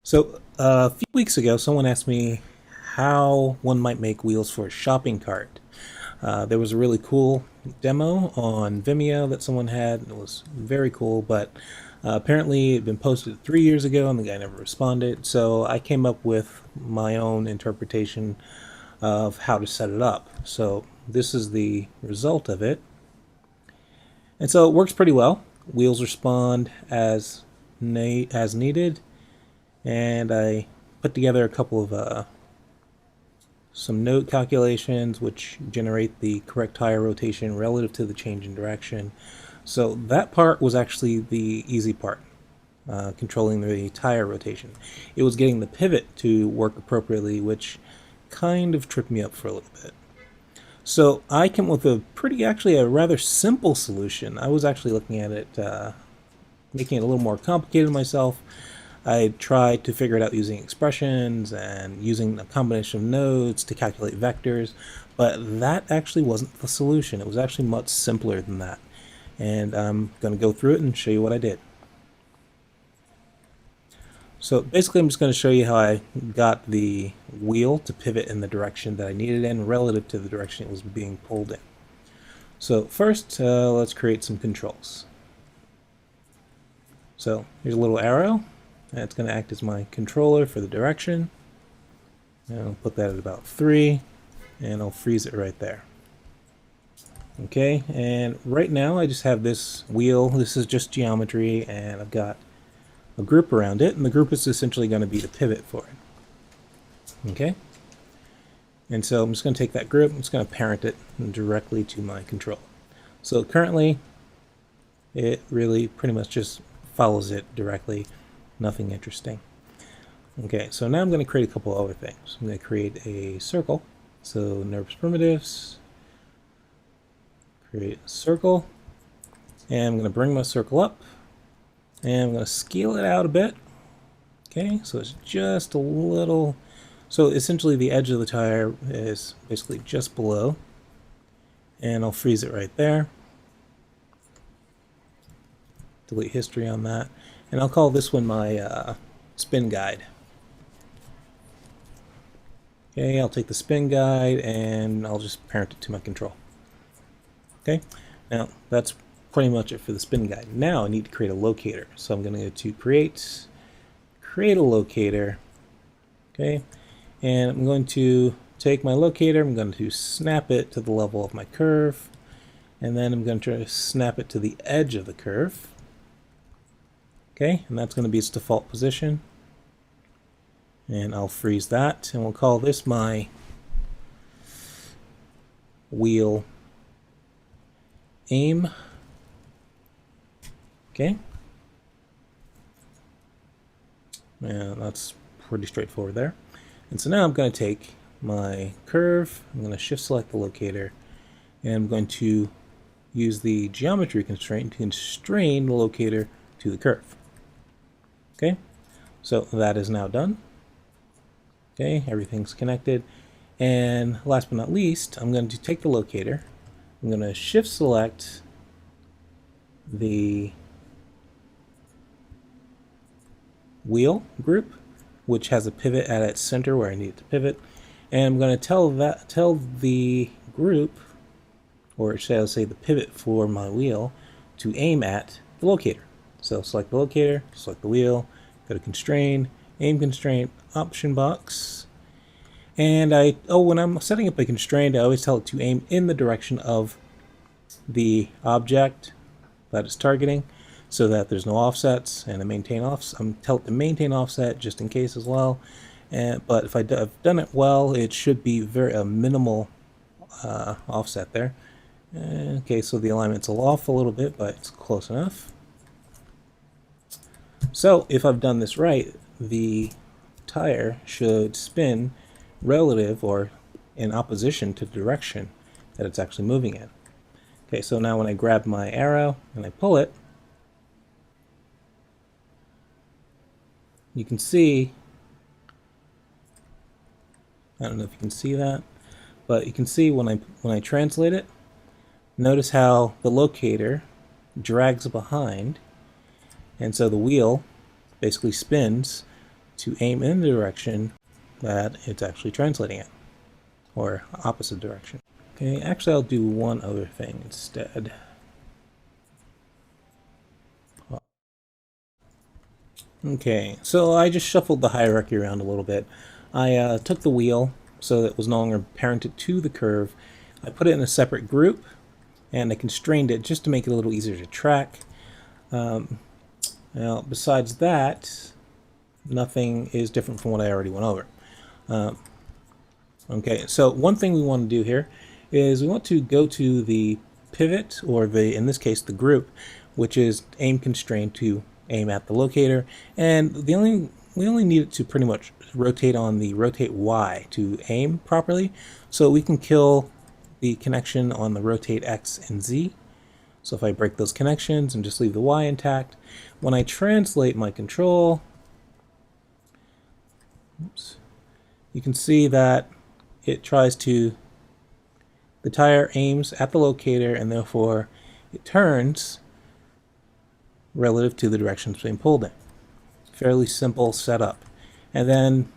So, a few weeks ago, someone asked me how one might make wheels for a shopping cart. There was a really cool demo on Vimeo that someone had. It was very cool, but apparently it had been posted 3 years ago and the guy never responded. So, I came up with my own interpretation of how to set it up. So, this is the result of it. And so, it works pretty well. Wheels respond as needed, and I put together a couple of some note calculations which generate the correct tire rotation relative to the change in direction. So that part was actually the easy part, controlling the tire rotation. It was getting the pivot to work appropriately, which kind of tripped me up for a little bit. So I came up with actually a rather simple solution. I was actually looking at it, making it a little more complicated myself. I tried to figure it out using expressions and using a combination of nodes to calculate vectors, but that actually wasn't the solution. It was actually much simpler than that. And I'm going to go through it and show you what I did. So basically I'm just going to show you how I got the wheel to pivot in the direction that I needed in relative to the direction it was being pulled in. So first, let's create some controls. So here's a little arrow. That's going to act as my controller for the direction. And I'll put that at about 3, and I'll freeze it right there. Okay, and right now I just have this wheel. This is just geometry, and I've got a group around it, and the group is essentially going to be the pivot for it. Okay, and so I'm just going to take that group, I'm just going to parent it directly to my controller. So currently, it really pretty much just follows it directly. Nothing interesting. Okay, so now I'm going to create a couple other things. I'm going to create a circle. So nervous primitives, create a circle, and I'm going to bring my circle up, and I'm going to scale it out a bit. Okay, so it's just a little, so essentially the edge of the tire is basically just below, and I'll freeze it right there. Delete history on that. And I'll call this one my spin guide. Okay, I'll take the spin guide and I'll just parent it to my control. Okay, now that's pretty much it for the spin guide. Now I need to create a locator. So I'm going to go to create a locator. Okay, and I'm going to take my locator, I'm going to snap it to the level of my curve, and then I'm going to try to snap it to the edge of the curve. Okay, and that's going to be its default position. And I'll freeze that, and we'll call this my wheel aim. Okay. And that's pretty straightforward there. And so now I'm going to take my curve, I'm going to shift select the locator, and I'm going to use the geometry constraint to constrain the locator to the curve. Okay, so that is now done. Okay, everything's connected. And last but not least, I'm going to take the locator, I'm going to shift select the wheel group, which has a pivot at its center where I need it to pivot, and I'm going to tell the group, or shall I say the pivot for my wheel, to aim at the locator. So select the locator, select the wheel, go to constrain, aim constraint, option box, and when I'm setting up a constraint, I always tell it to aim in the direction of the object that it's targeting, so that there's no offsets, and I'm tell it to maintain offset just in case as well. But if I've done it well, it should be a minimal offset there. Okay, so the alignment's off a little bit, but it's close enough. So if I've done this right, the tire should spin relative or in opposition to the direction that it's actually moving in. Okay, so now when I grab my arrow and I pull it, you can see, I don't know if you can see that, but you can see when I translate it, notice how the locator drags behind, and so the wheel basically spins to aim in the direction that it's actually translating in, or opposite direction. Okay, actually I'll do one other thing instead. Okay, so I just shuffled the hierarchy around a little bit. I took the wheel so that it was no longer parented to the curve. I put it in a separate group, and I constrained it just to make it a little easier to track. Now, besides that, nothing is different from what I already went over. Okay, so one thing we want to do here is we want to go to the pivot, or in this case, the group, which is aim constrained to aim at the locator, and we only need it to pretty much rotate on the rotate Y to aim properly, so we can kill the connection on the rotate X and Z. So if I break those connections and just leave the Y intact, when I translate my control, you can see that it tries to, the tire aims at the locator and therefore it turns relative to the direction it's being pulled in. Fairly simple setup. And then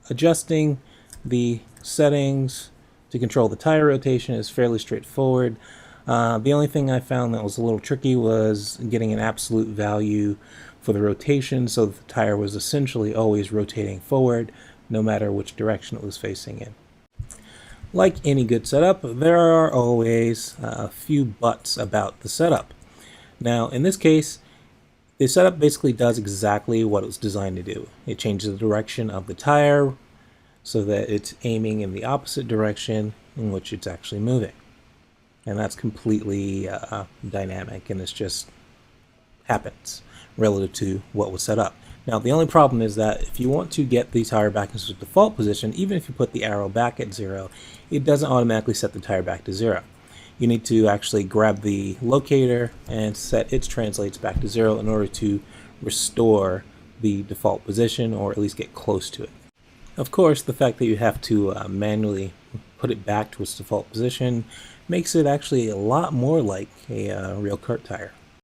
adjusting the settings to control the tire rotation is fairly straightforward. The only thing I found that was a little tricky was getting an absolute value for the rotation, so that the tire was essentially always rotating forward no matter which direction it was facing in. Like any good setup, there are always a few buts about the setup. Now, in this case, the setup basically does exactly what it was designed to do. It changes the direction of the tire so that it's aiming in the opposite direction in which it's actually moving. And that's completely dynamic, and it just happens relative to what was set up. Now, the only problem is that if you want to get the tire back into its default position, even if you put the arrow back at 0, it doesn't automatically set the tire back to 0. You need to actually grab the locator and set its translates back to 0 in order to restore the default position, or at least get close to it. Of course, the fact that you have to manually put it back to its default position makes it actually a lot more like a real kart tire.